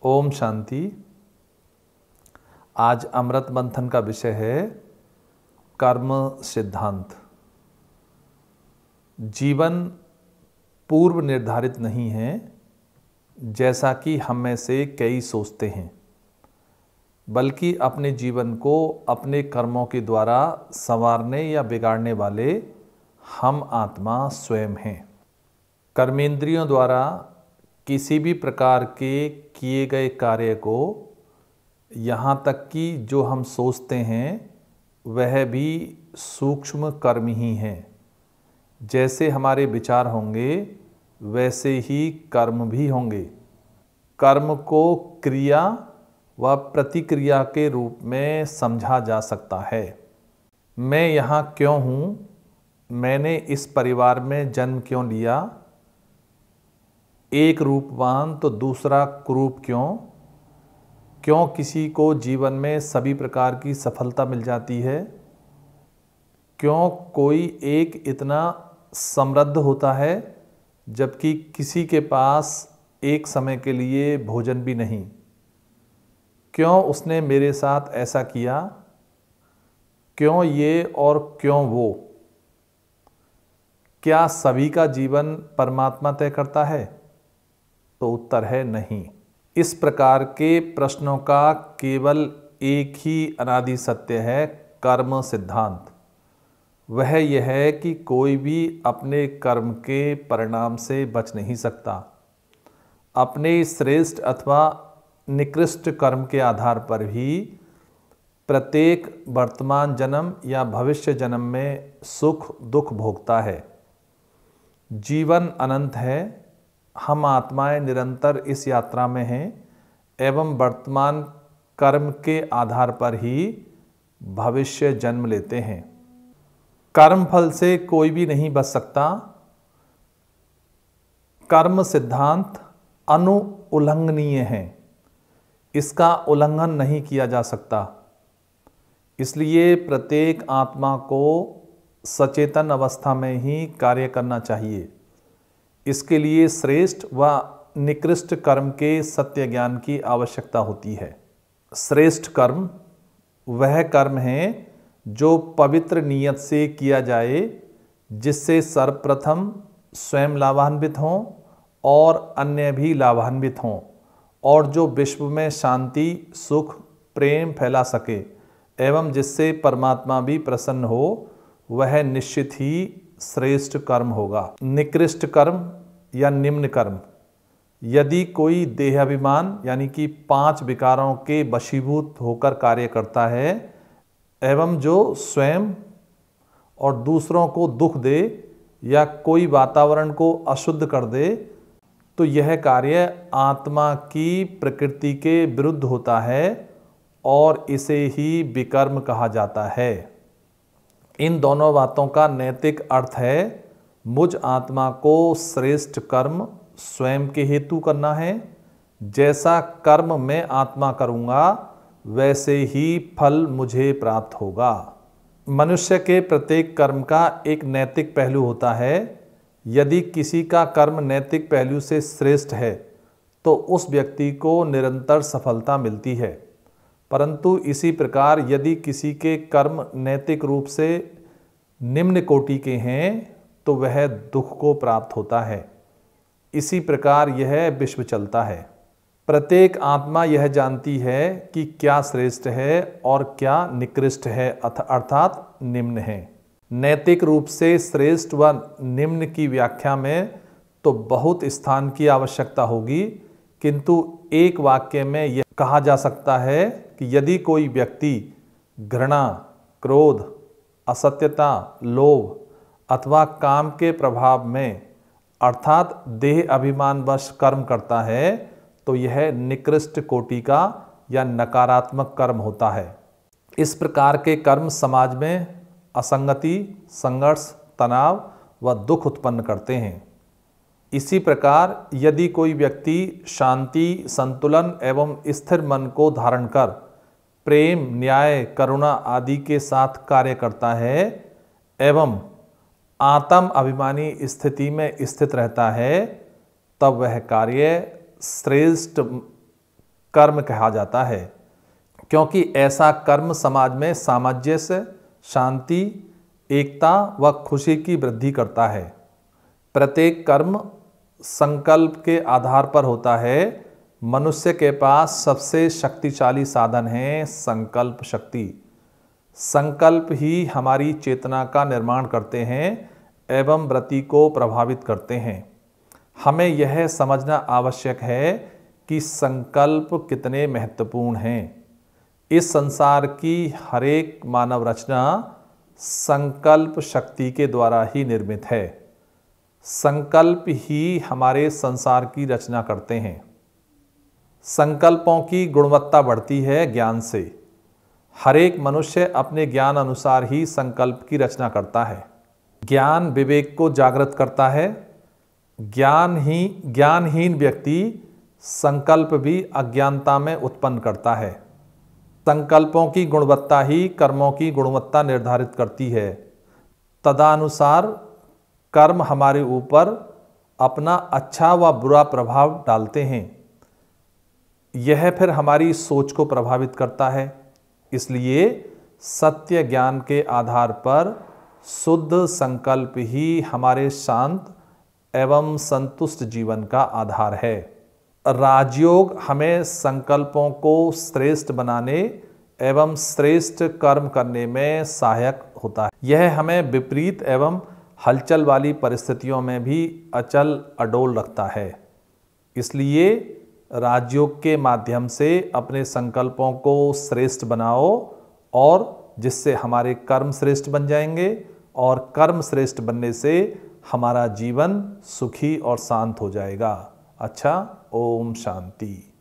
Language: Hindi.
ओम शांति। आज अमृत मंथन का विषय है कर्म सिद्धांत। जीवन पूर्व निर्धारित नहीं है जैसा कि हम में से कई सोचते हैं, बल्कि अपने जीवन को अपने कर्मों के द्वारा संवारने या बिगाड़ने वाले हम आत्मा स्वयं हैं। कर्मेंद्रियों द्वारा किसी भी प्रकार के किए गए कार्य को, यहाँ तक कि जो हम सोचते हैं वह भी सूक्ष्म कर्म ही हैं। जैसे हमारे विचार होंगे वैसे ही कर्म भी होंगे। कर्म को क्रिया व प्रतिक्रिया के रूप में समझा जा सकता है। मैं यहाँ क्यों हूँ, मैंने इस परिवार में जन्म क्यों लिया, एक रूपवान तो दूसरा कुरूप क्यों किसी को जीवन में सभी प्रकार की सफलता मिल जाती है, क्यों कोई एक इतना समृद्ध होता है जबकि किसी के पास एक समय के लिए भोजन भी नहीं, क्यों उसने मेरे साथ ऐसा किया, क्यों ये और क्यों वो। क्या सभी का जीवन परमात्मा तय करता है? तो उत्तर है नहीं। इस प्रकार के प्रश्नों का केवल एक ही अनादि सत्य है, कर्म सिद्धांत। वह यह है कि कोई भी अपने कर्म के परिणाम से बच नहीं सकता। अपने श्रेष्ठ अथवा निकृष्ट कर्म के आधार पर ही प्रत्येक वर्तमान जन्म या भविष्य जन्म में सुख दुख भोगता है। जीवन अनंत है। हम आत्माएं निरंतर इस यात्रा में हैं एवं वर्तमान कर्म के आधार पर ही भविष्य जन्म लेते हैं। कर्म फल से कोई भी नहीं बच सकता। कर्म सिद्धांत अनुउल्लंघनीय है, इसका उल्लंघन नहीं किया जा सकता। इसलिए प्रत्येक आत्मा को सचेतन अवस्था में ही कार्य करना चाहिए। इसके लिए श्रेष्ठ व निकृष्ट कर्म के सत्य ज्ञान की आवश्यकता होती है। श्रेष्ठ कर्म वह कर्म है जो पवित्र नियत से किया जाए, जिससे सर्वप्रथम स्वयं लाभान्वित हों और अन्य भी लाभान्वित हों, और जो विश्व में शांति सुख प्रेम फैला सके एवं जिससे परमात्मा भी प्रसन्न हो, वह निश्चित ही श्रेष्ठ कर्म होगा। निकृष्ट कर्म या निम्न कर्म, यदि कोई देहाभिमान यानी कि 5 विकारों के वशीभूत होकर कार्य करता है एवं जो स्वयं और दूसरों को दुख दे या कोई वातावरण को अशुद्ध कर दे, तो यह कार्य आत्मा की प्रकृति के विरुद्ध होता है और इसे ही विकर्म कहा जाता है। इन दोनों बातों का नैतिक अर्थ है, मुझ आत्मा को श्रेष्ठ कर्म स्वयं के हेतु करना है। जैसा कर्म मैं आत्मा करूँगा वैसे ही फल मुझे प्राप्त होगा। मनुष्य के प्रत्येक कर्म का एक नैतिक पहलू होता है। यदि किसी का कर्म नैतिक पहलू से श्रेष्ठ है तो उस व्यक्ति को निरंतर सफलता मिलती है, परंतु इसी प्रकार यदि किसी के कर्म नैतिक रूप से निम्न कोटि के हैं तो वह दुख को प्राप्त होता है। इसी प्रकार यह विश्व चलता है। प्रत्येक आत्मा यह जानती है कि क्या श्रेष्ठ है और क्या निकृष्ट है, अर्थात निम्न है। नैतिक रूप से श्रेष्ठ व निम्न की व्याख्या में तो बहुत स्थान की आवश्यकता होगी, किंतु एक वाक्य में यह कहा जा सकता है कि यदि कोई व्यक्ति घृणा, क्रोध, असत्यता, लोभ अथवा काम के प्रभाव में अर्थात देह अभिमानवश कर्म करता है तो यह निकृष्ट कोटि का या नकारात्मक कर्म होता है। इस प्रकार के कर्म समाज में असंगति, संघर्ष, तनाव व दुख उत्पन्न करते हैं। इसी प्रकार यदि कोई व्यक्ति शांति, संतुलन एवं स्थिर मन को धारण कर प्रेम, न्याय, करुणा आदि के साथ कार्य करता है एवं आत्म अभिमानी स्थिति में स्थित रहता है, तब वह कार्य श्रेष्ठ कर्म कहा जाता है, क्योंकि ऐसा कर्म समाज में सामंजस्य, शांति, एकता व खुशी की वृद्धि करता है। प्रत्येक कर्म संकल्प के आधार पर होता है। मनुष्य के पास सबसे शक्तिशाली साधन है संकल्प शक्ति। संकल्प ही हमारी चेतना का निर्माण करते हैं एवं वृत्ति को प्रभावित करते हैं। हमें यह समझना आवश्यक है कि संकल्प कितने महत्वपूर्ण हैं। इस संसार की हर एक मानव रचना संकल्प शक्ति के द्वारा ही निर्मित है। संकल्प ही हमारे संसार की रचना करते हैं। संकल्पों की गुणवत्ता बढ़ती है ज्ञान से। हर एक मनुष्य अपने ज्ञान अनुसार ही संकल्प की रचना करता है। ज्ञान विवेक को जागृत करता है। ज्ञानहीन व्यक्ति संकल्प भी अज्ञानता में उत्पन्न करता है। संकल्पों की गुणवत्ता ही कर्मों की गुणवत्ता निर्धारित करती है। तदनुसार कर्म हमारे ऊपर अपना अच्छा व बुरा प्रभाव डालते हैं। यह फिर हमारी सोच को प्रभावित करता है। इसलिए सत्य ज्ञान के आधार पर शुद्ध संकल्प ही हमारे शांत एवं संतुष्ट जीवन का आधार है। राजयोग हमें संकल्पों को श्रेष्ठ बनाने एवं श्रेष्ठ कर्म करने में सहायक होता है। यह हमें विपरीत एवं हलचल वाली परिस्थितियों में भी अचल अडोल रखता है। इसलिए राजयोग के माध्यम से अपने संकल्पों को श्रेष्ठ बनाओ और जिससे हमारे कर्म श्रेष्ठ बन जाएंगे और कर्म श्रेष्ठ बनने से हमारा जीवन सुखी और शांत हो जाएगा। अच्छा, ओम शांति।